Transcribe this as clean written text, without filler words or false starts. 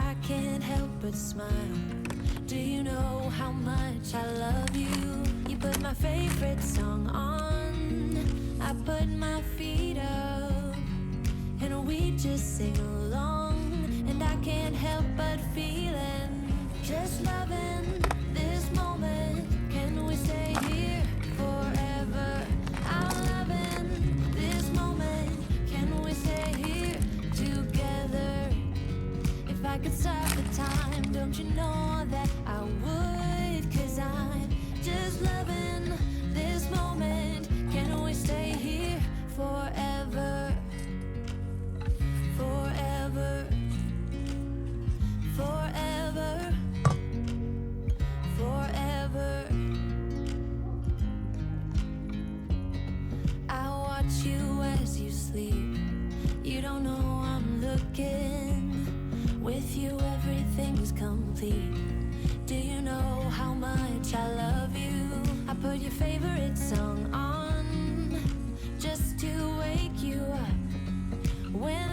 I can't help but smile. Do you know how much I love you? You put my favorite song on, I put my feet up, and we just sing along. And I can't help but feeling, just loving this moment. Can we stay here forever? I'm loving this moment. Can we stay here together? If I could stop the time, don't you know that I would? 'Cause I'm just loving this moment. Can we stay here forever? Forever. Forever. Forever. I watch you as you sleep. You don't know I'm looking. With you everything's complete. Do you know how much I love you? I put your favorite song on just to wake you up when